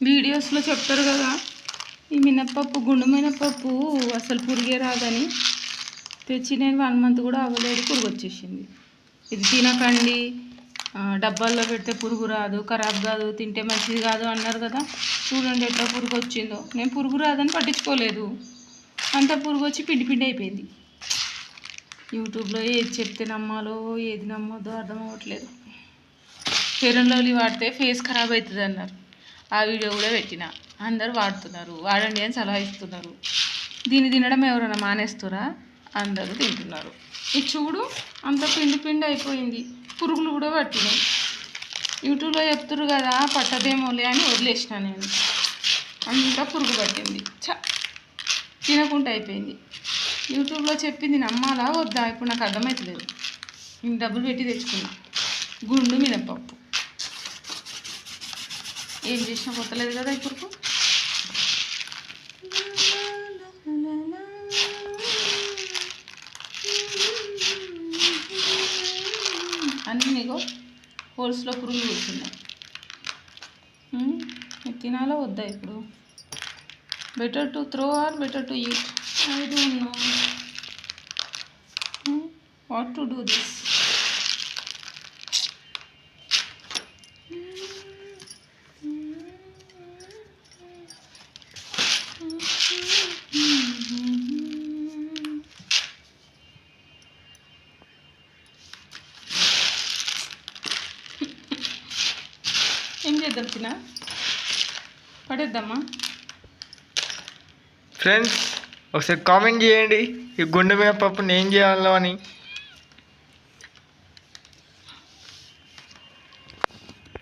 వీడియోస్లో చెప్తారు కదా, ఈ మినప్పప్పు గుండు మినప్పప్పు అసలు పురిగే రాదని తెచ్చి నేను 1 మంత్ కూడా అవ్వలేదు, పురుగు వచ్చేసింది. ఇది తినకండి, డబ్బాల్లో పెడితే పురుగు రాదు, ఖరాబ్ కాదు, తింటే మంచిది కాదు అన్నారు కదా. చూడండి ఎట్లా పురుగు వచ్చిందో. నేను పురుగు రాదని పట్టించుకోలేదు, అంత పురుగు వచ్చి పిండి పిండి అయిపోయింది. యూట్యూబ్లో ఏది చెప్తే నమ్మాలో ఏది నమ్మొద్దో అర్థం అవ్వట్లేదు. ఫెయిర్ అండ్ లవ్లీ వాడితే ఫేస్ ఖరాబ్ అవుతుంది అన్నారు, ఆ వీడియో కూడా పెట్టిన. అందరు వాడుతున్నారు, వాడండి అని సలహా ఇస్తున్నారు. దీన్ని తినడం ఎవరైనా మానేస్తారా? అందరూ తింటున్నారు. ఇది చూడు, అంత పిండి పిండి అయిపోయింది, పురుగులు కూడా పట్టినాయి. యూట్యూబ్లో చెప్తున్నారు కదా పట్టదేమోలే అని వదిలేసిన నేను. అంతా పురుగు పట్టింది, తినకుండా అయిపోయింది. యూట్యూబ్లో చెప్పింది నమ్మాలా వద్దా ఇప్పుడు నాకు అర్థమవుతలేదు. నేను డబ్బులు పెట్టి తెచ్చుకున్నా గుండు మినపప్పు, ఏం చేసినా కొత్తలేదు కదా ఇప్పుడు. అన్నీ నీకు హోల్స్లో పురుగులు కూర్చున్నాయి. తినాలా వద్దా ఇప్పుడు? Better to throw or better to eat? I don't know what to do this. ఏం చేద్దాం తినా? పడేద్దామా? ఫ్రెండ్స్ ఒకసారి కామెంట్ చేయండి ఈ గుండు మినపప్పుని ఏం చేయాలో అని.